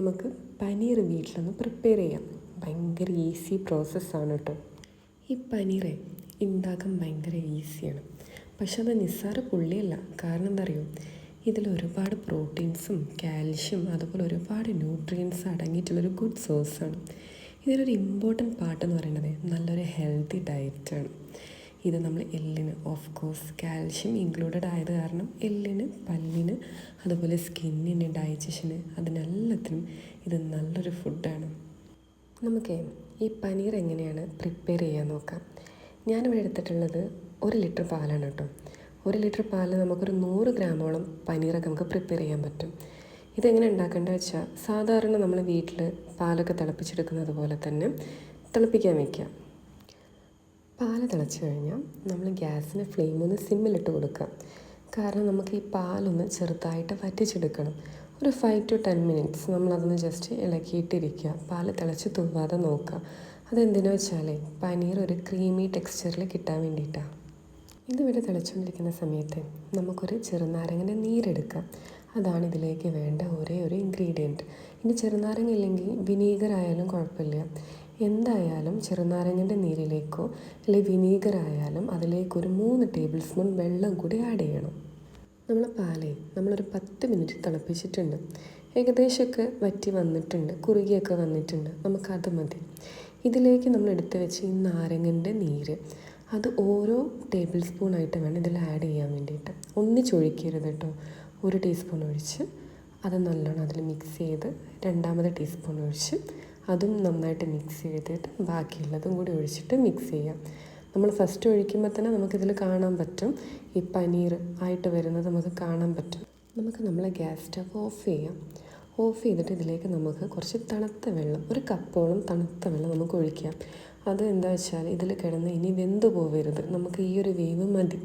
നമുക്ക് പനീർ വീട്ടിലൊന്ന് പ്രിപ്പയർ ചെയ്യാം. ഭയങ്കര ഈസി പ്രോസസ്സാണ് കേട്ടോ. ഈ പനീറെ ഉണ്ടാക്കാൻ ഭയങ്കര ഈസിയാണ്. പക്ഷെ അത് നിസ്സാര പുള്ളിയല്ല. കാരണം എന്താ അറിയോ, ഇതിൽ ഒരുപാട് പ്രോട്ടീൻസും കാൽഷ്യം അതുപോലെ ഒരുപാട് ന്യൂട്രിയൻസ് അടങ്ങിയിട്ടുള്ളൊരു ഗുഡ് സോഴ്സാണ്. ഇതിലൊരു ഇമ്പോർട്ടൻറ്റ് പാർട്ട് എന്ന് പറയുന്നത് നല്ലൊരു ഹെൽത്തി ഡയറ്റാണ്. ഇത് നമ്മൾ എല്ലിന് ഓഫ് കോഴ്സ് കാൽഷ്യം ഇൻക്ലൂഡഡ് ആയത് കാരണം എല്ലിന്, പല്ലിന്, അതുപോലെ സ്കിന്നിന്, ഡൈജഷന്, അതിനെല്ലാത്തിനും ഇത് നല്ലൊരു ഫുഡാണ്. നമുക്ക് ഈ പനീർ എങ്ങനെയാണ് പ്രിപ്പയർ ചെയ്യാൻ നോക്കാം. ഞാനിവിടെ എടുത്തിട്ടുള്ളത് 1 ലിറ്റർ പാലാണ് കേട്ടോ. 1 ലിറ്റർ പാലിൽ നമുക്കൊരു 100 ഗ്രാമോളം പനീറൊക്കെ നമുക്ക് പ്രിപ്പയർ ചെയ്യാൻ പറ്റും. ഇതെങ്ങനെ ഉണ്ടാക്കേണ്ടത് വെച്ചാൽ, സാധാരണ നമ്മൾ വീട്ടിൽ പാലൊക്കെ തിളപ്പിച്ചെടുക്കുന്നത് പോലെ തന്നെ തിളപ്പിക്കാൻ വയ്ക്കുക. പാൽ തിളച്ച് കഴിഞ്ഞാൽ നമ്മൾ ഗ്യാസിന് ഫ്ലെയിം ഒന്ന് സിമ്മിലിട്ട് കൊടുക്കുക. കാരണം നമുക്ക് ഈ പാലൊന്ന് ചെറുതായിട്ട് വറ്റിച്ചെടുക്കണം. ഒരു 5 to 10 minutes നമ്മളതൊന്ന് ജസ്റ്റ് ഇളക്കിയിട്ടിരിക്കുക. പാൽ തിളച്ച് തൂവാതെ നോക്കുക. അതെന്തിനാ വെച്ചാൽ പനീർ ഒരു ക്രീമി ടെക്സ്ചറിൽ കിട്ടാൻ വേണ്ടിയിട്ടാണ്. ഇതിവിടെ തിളച്ചുകൊണ്ടിരിക്കുന്ന സമയത്ത് നമുക്കൊരു ചെറുനാരങ്ങൻ്റെ നീരെടുക്കാം. അതാണ് ഇതിലേക്ക് വേണ്ട ഒരേ ഒരു ഇൻഗ്രീഡിയൻറ്റ്. ഇനി ചെറുനാരങ്ങ ഇല്ലെങ്കിൽ വിനീഗർ ആയാലും കുഴപ്പമില്ല. എന്തായാലും ചെറുനാരങ്ങൻ്റെ നീരിലേക്കോ അല്ലെങ്കിൽ വിനീഗർ ആയാലും അതിലേക്കൊരു 3 ടേബിൾ സ്പൂൺ വെള്ളം കൂടി ആഡ് ചെയ്യണം. നമ്മളൊരു 10 മിനിറ്റ് തിളപ്പിച്ചിട്ടുണ്ട്. ഏകദേശമൊക്കെ വറ്റി വന്നിട്ടുണ്ട്, കുറുകിയൊക്കെ വന്നിട്ടുണ്ട്. നമുക്കത് മതി. ഇതിലേക്ക് നമ്മൾ എടുത്ത് വെച്ച് ഈ നാരങ്ങൻ്റെ നീര് അത് ഓരോ ടേബിൾ സ്പൂണായിട്ട് വേണം ഇതിൽ ആഡ് ചെയ്യാൻ വേണ്ടിയിട്ട്. ഒന്നിച്ചൊഴിക്കരുത് കേട്ടോ. 1 ടീസ്പൂൺ ഒഴിച്ച് അത് നല്ലോണം അതിൽ മിക്സ് ചെയ്ത് 2ാമത്തെ ടീസ്പൂൺ ഒഴിച്ച് അതും നന്നായിട്ട് മിക്സ് ചെയ്തിട്ട് ബാക്കിയുള്ളതും കൂടി ഒഴിച്ചിട്ട് മിക്സ് ചെയ്യാം. നമ്മൾ ഫസ്റ്റ് ഒഴിക്കുമ്പോൾ തന്നെ നമുക്കിതിൽ കാണാൻ പറ്റും, ഈ പനീർ ആയിട്ട് വരുന്നത് നമുക്ക് കാണാൻ പറ്റും. നമുക്ക് നമ്മളെ ഗ്യാസ് സ്റ്റവ് ഓഫ് ചെയ്യാം. ഓഫ് ചെയ്തിട്ട് ഇതിലേക്ക് നമുക്ക് കുറച്ച് തണുത്ത വെള്ളം, 1 കപ്പോളം തണുത്ത വെള്ളം നമുക്ക് ഒഴിക്കാം. അത് എന്താ വെച്ചാൽ ഇതിൽ കിടന്ന് ഇനി വെന്ത് പോകരുത്. നമുക്ക് ഈ ഒരു വേവ് മതി.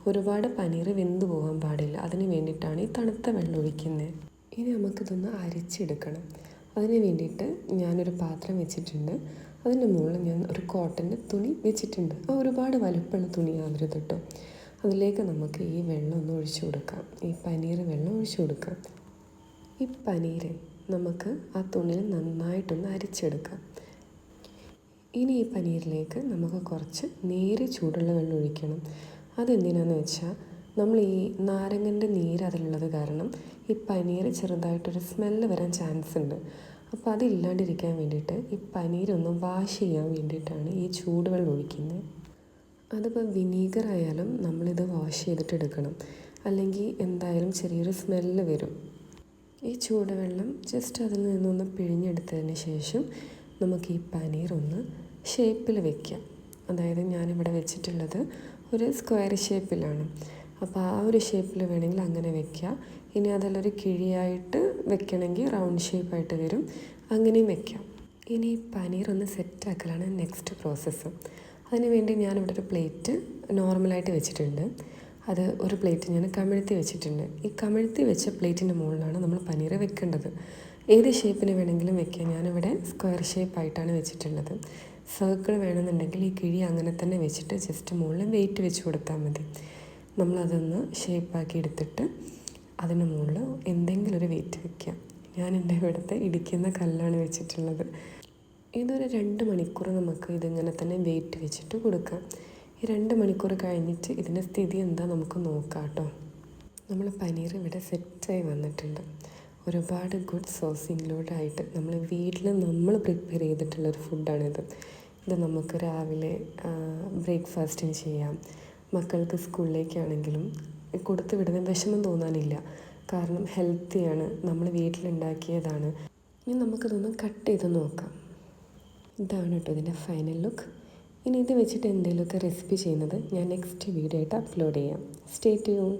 ഒരുപാട് പനീർ വെന്ത് പോകാൻ പാടില്ല. അതിന് വേണ്ടിയിട്ടാണ് ഈ തണുത്ത വെള്ളം ഒഴിക്കുന്നത്. ഇനി നമുക്കിതൊന്ന് അരിച്ചെടുക്കണം. അതിന് വേണ്ടിയിട്ട് ഞാനൊരു പാത്രം വെച്ചിട്ടുണ്ട്. അതിൻ്റെ മുകളിൽ ഞാൻ ഒരു കോട്ടൻ്റെ തുണി വെച്ചിട്ടുണ്ട്. ഒരുപാട് വലുപ്പമുള്ള തുണിയാവരുത് കേട്ടോ. അതിലേക്ക് നമുക്ക് ഈ വെള്ളം ഒന്ന് ഒഴിച്ചു കൊടുക്കാം. ഈ പനീർ വെള്ളം ഒഴിച്ചു കൊടുക്കാം. ഈ പനീര് നമുക്ക് ആ തുണിയിൽ നന്നായിട്ടൊന്ന് അരിച്ചെടുക്കാം. ഇനി ഈ പനീരിലേക്ക് നമുക്ക് കുറച്ച് നേരെ ചൂടുള്ള വെള്ളം ഒഴിക്കണം. അതെന്തിനാന്ന് വെച്ചാൽ, നമ്മൾ ഈ നാരങ്ങൻ്റെ നീര് അതിലുള്ളത് കാരണം ഈ പനീർ ചെറുതായിട്ടൊരു സ്മെല്ല് വരാൻ ചാൻസ് ഉണ്ട്. അപ്പോൾ അതില്ലാണ്ടിരിക്കാൻ വേണ്ടിയിട്ട് ഈ പനീരൊന്ന് വാഷ് ചെയ്യാൻ വേണ്ടിയിട്ടാണ് ഈ ചൂടുവെള്ളം ഒഴിക്കുന്നത്. അതിപ്പോൾ വിനീഗർ ആയാലും നമ്മളിത് വാഷ് ചെയ്തിട്ട് എടുക്കണം, അല്ലെങ്കിൽ എന്തായാലും ചെറിയൊരു സ്മെല്ല് വരും. ഈ ചൂടുവെള്ളം ജസ്റ്റ് അതിൽ നിന്നൊന്ന് പിഴിഞ്ഞെടുത്തതിന് ശേഷം നമുക്ക് ഈ പനീർ ഒന്ന് ഷേപ്പിൽ വയ്ക്കാം. അതായത് ഞാനിവിടെ വെച്ചിട്ടുള്ളത് ഒരു സ്ക്വയർ ഷേപ്പിലാണ്. അപ്പോൾ ആ ഒരു ഷേപ്പിൽ വേണമെങ്കിൽ അങ്ങനെ വയ്ക്കുക. ഇനി അതിലൊരു കിഴിയായിട്ട് വെക്കണമെങ്കിൽ റൗണ്ട് ഷേപ്പായിട്ട് വരും, അങ്ങനെയും വെക്കാം. ഇനി പനീർ ഒന്ന് സെറ്റാക്കലാണ് നെക്സ്റ്റ് പ്രോസസ്സ്. അതിന് വേണ്ടി ഞാനിവിടെ ഒരു പ്ലേറ്റ് നോർമലായിട്ട് വെച്ചിട്ടുണ്ട്. അത് ഒരു പ്ലേറ്റ് ഞാൻ കമിഴ്ത്തി വെച്ചിട്ടുണ്ട്. ഈ കമിഴ്ത്തി വെച്ച പ്ലേറ്റിൻ്റെ മുകളിലാണ് നമ്മൾ പനീർ വെക്കേണ്ടത്. ഏത് ഷേപ്പിന് വേണമെങ്കിലും വെക്കാം. ഞാനിവിടെ സ്ക്വയർ ഷേപ്പായിട്ടാണ് വെച്ചിട്ടുള്ളത്. സർക്കിൾ വേണമെന്നുണ്ടെങ്കിൽ ഈ കിഴി അങ്ങനെ തന്നെ വെച്ചിട്ട് ജസ്റ്റ് മുകളിൽ വെയിറ്റ് വെച്ച് കൊടുത്താൽ മതി. നമ്മളതൊന്ന് ഷേപ്പാക്കി എടുത്തിട്ട് അതിന് മുകളിൽ എന്തെങ്കിലും ഒരു വെയിറ്റ് വയ്ക്കുക. ഞാൻ എൻ്റെ ഇവിടുത്തെ ഇടിക്കുന്ന കല്ലാണ് വെച്ചിട്ടുള്ളത്. ഇതൊരു 2 മണിക്കൂർ നമുക്ക് ഇതിങ്ങനെ തന്നെ വെയിറ്റ് വെച്ചിട്ട് കൊടുക്കാം. ഈ 2 മണിക്കൂർ കഴിഞ്ഞിട്ട് ഇതിൻ്റെ സ്ഥിതി എന്താ നമുക്ക് നോക്കാം കേട്ടോ. നമ്മൾ പനീർ ഇവിടെ സെറ്റായി വന്നിട്ടുണ്ട്. ഒരുപാട് ഗുഡ് സോസ് ഇൻക്ലൂഡായിട്ട് നമ്മൾ വീട്ടിൽ നമ്മൾ പ്രിപ്പയർ ചെയ്തിട്ടുള്ളൊരു ഫുഡാണിത്. ഇത് നമുക്ക് രാവിലെ ബ്രേക്ക്ഫാസ്റ്റിന് ചെയ്യാം. മക്കൾക്ക് സ്കൂളിലേക്കാണെങ്കിലും കൊടുത്ത് വിടുന്ന വിഷമം തോന്നാനില്ല. കാരണം ഹെൽത്തിയാണ്, നമ്മൾ വീട്ടിലുണ്ടാക്കിയതാണ്. ഇനി നമുക്കിതൊന്ന് കട്ട് ചെയ്ത് നോക്കാം. ഇതാണ് കേട്ടോ ഇതിൻ്റെ ഫൈനൽ ലുക്ക്. ഇനി ഇത് വെച്ചിട്ട് എന്തെങ്കിലുമൊക്കെ റെസിപ്പി ചെയ്യുന്നത് ഞാൻ നെക്സ്റ്റ് വീഡിയോ ആയിട്ട് അപ്ലോഡ് ചെയ്യാം. Stay tune.